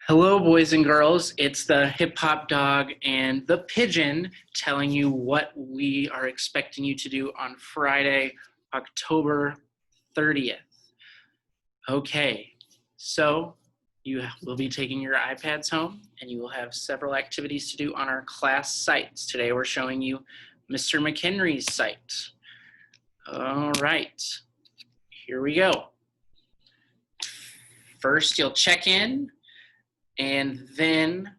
Hello, boys and girls. It's the hip hop dog and the pigeon telling you what we are expecting you to do on Friday, October 30th. Okay, so you will be taking your iPads home and you will have several activities to do on our class sites. Today we're showing you Mr. McHenry's site. All right, here we go. First, you'll check in. And then,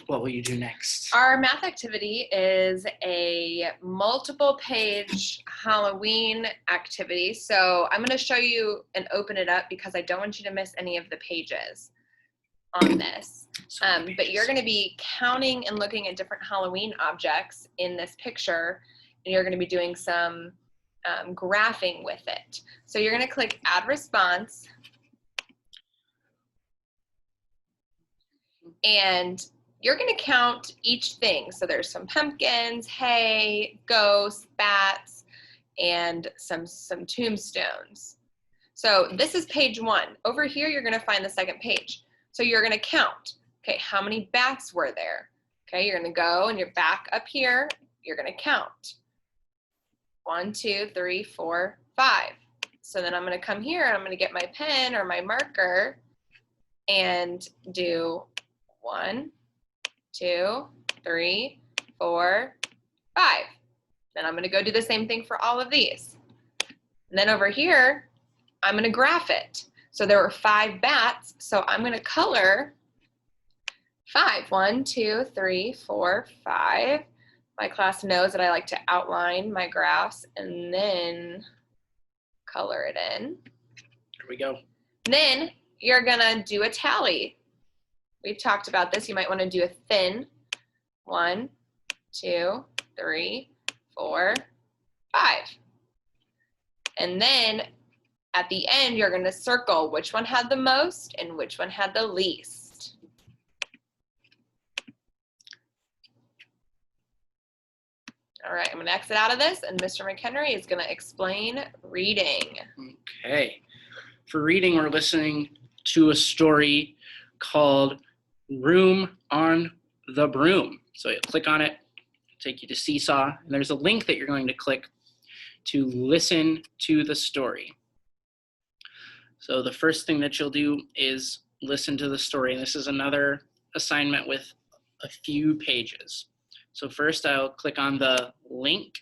what will you do next? Our math activity is a multiple page Halloween activity. So I'm going to show you and open it up because I don't want you to miss any of the pages on this. But you're going to be counting and looking at different Halloween objects in this picture, and you're going to be doing some graphing with it. So you're going to click Add Response. And you're going to count each thing. So there's some pumpkins, hay, ghosts, bats, and some tombstones. So this is page 1. Over here, you're going to find the second page. So you're going to count. Okay, how many bats were there? Okay, you're going to go and you're back up here. You're going to count. 1, 2, 3, 4, 5. So then I'm going to come here and I'm going to get my pen or my marker and do 1, 2, 3, 4, 5. Then I'm going to go do the same thing for all of these. And then over here, I'm going to graph it. So there were 5 bats, so I'm going to color 5. 1, 2, 3, 4, 5. My class knows that I like to outline my graphs and then color it in. Here we go. And then you're going to do a tally. We've talked about this. You might want to do a thin. 1, 2, 3, 4, 5. And then at the end, you're going to circle which one had the most and which one had the least. All right, I'm going to exit out of this, and Mr. McHenry is going to explain reading. Okay. For reading, we're listening to a story called Room on the Broom. So you'll click on it, take you to Seesaw, and there's a link that you're going to click to listen to the story. So the first thing that you'll do is listen to the story, and this is another assignment with a few pages. So first I'll click on the link,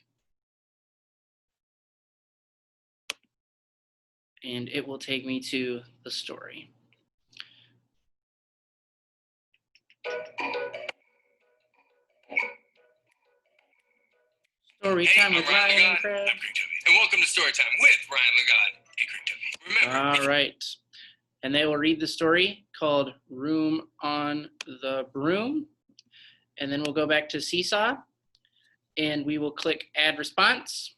and it will take me to the story. Story time with Ryan and Craig. I'm Craig Tubby, and welcome to Story Time with Ryan Lagat and Craig Tubby. Remember, All right. And they will read the story called Room on the Broom. And then we'll go back to Seesaw, and we will click Add Response.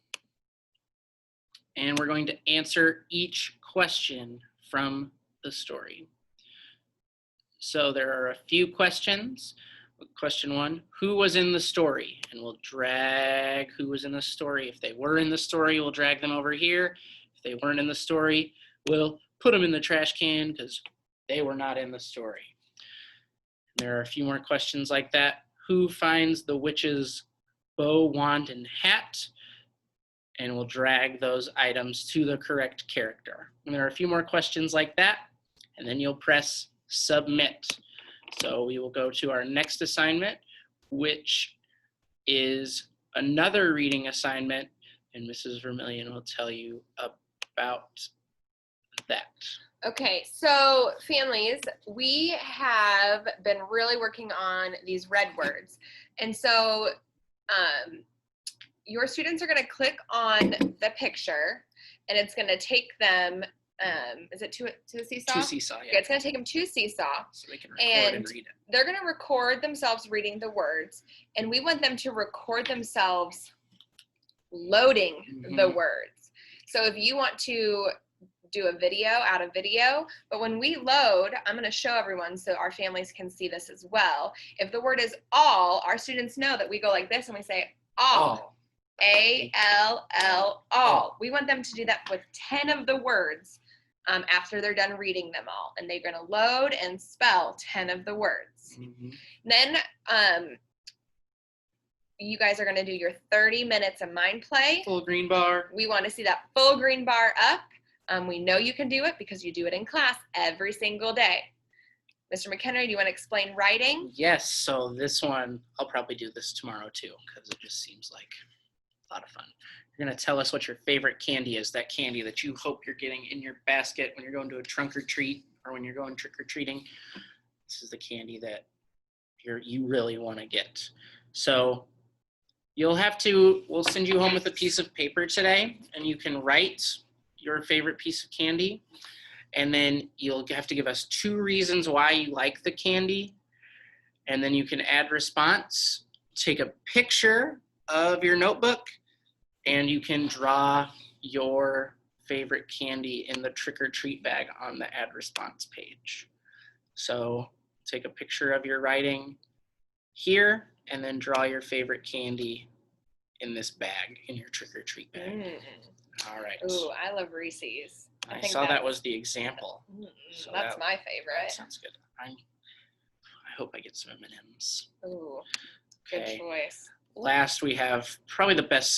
And we're going to answer each question from the story. So there are a few questions. Question 1, who was in the story? And we'll drag who was in the story. If they were in the story, we'll drag them over here. If they weren't in the story, we'll put them in the trash can because they were not in the story. And there are a few more questions like that. Who finds the witch's bow, wand, and hat? And we'll drag those items to the correct character. And there are a few more questions like that, and then you'll press Submit. So we will go to our next assignment, which is another reading assignment, and Mrs. Vermillion will tell you about that. Okay, so families, we have been really working on these red words. And so your students are going to click on the picture, and it's going to take them, is it to the Seesaw? To Seesaw, yeah. Okay, it's going to take them to Seesaw. So they can record and read it. They're going to record themselves reading the words, and we want them to record themselves loading the words. So if you want to do a video, add a video, but when we load, I'm going to show everyone so our families can see this as well. If the word is all, our students know that we go like this and we say all. A-L-L, all. We want them to do that with 10 of the words after they're done reading them all. And they're going to load and spell 10 of the words. Then you guys are going to do your 30 minutes of mind play. Full green bar. We want to see that full green bar up. We know you can do it because you do it in class every single day. Mr. McHenry, do you want to explain writing? Yes, so this one, I'll probably do this tomorrow too, because it just seems like a lot of fun. You're going to tell us what your favorite candy is, that candy that you hope you're getting in your basket when you're going to a trunk or treat or when you're going trick-or-treating. This is the candy that you really want to get. So we'll send you home with a piece of paper today, and you can write your favorite piece of candy. And then you'll have to give us 2 reasons why you like the candy. And then you can add response, take a picture of your notebook, and you can draw your favorite candy in the trick-or-treat bag on the add response page. So take a picture of your writing here, and then draw your favorite candy in this bag, in your trick-or-treat bag. All right. Ooh, I love Reese's. I saw that was the example. So That's my That favorite. sounds good. I hope I get some M&Ms. Ooh, good Okay. choice. Last, we have probably the best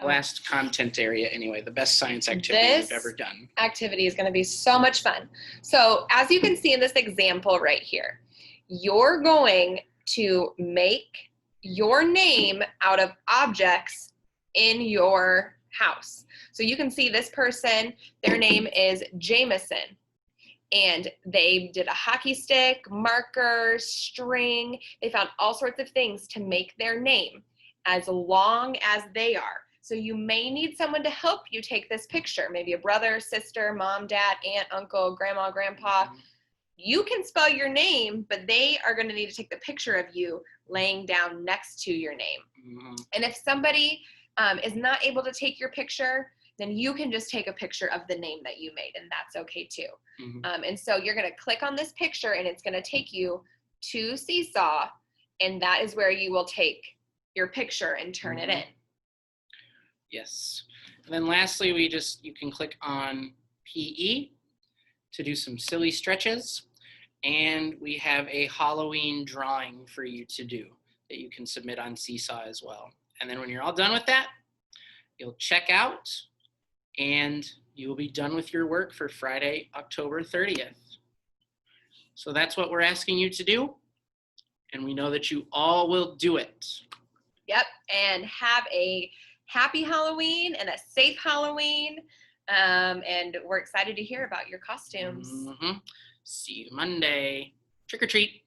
last content area anyway, the best science activity This we've ever done. activity is going to be so much fun. So as you can see in this example right here, you're going to make your name out of objects in your house. So you can see this person, their name is Jameson, and they did a hockey stick, marker, string. They found all sorts of things to make their name as long as they are. So you may need someone to help you take this picture, maybe a brother, sister, mom, dad, aunt, uncle, grandma, grandpa. You can spell your name, but they are going to need to take the picture of you laying down next to your name. And if somebody is not able to take your picture, then you can just take a picture of the name that you made, and that's okay too. And so you're going to click on this picture, and it's going to take you to Seesaw, and that is where you will take your picture and turn it in. Yes. And then lastly, you can click on PE to do some silly stretches. And we have a Halloween drawing for you to do that you can submit on Seesaw as well. And then when you're all done with that, you'll check out and you will be done with your work for Friday, October 30th. So that's what we're asking you to do. And we know that you all will do it. Yep, and have a happy Halloween and a safe Halloween. And we're excited to hear about your costumes. See you Monday. Trick or treat.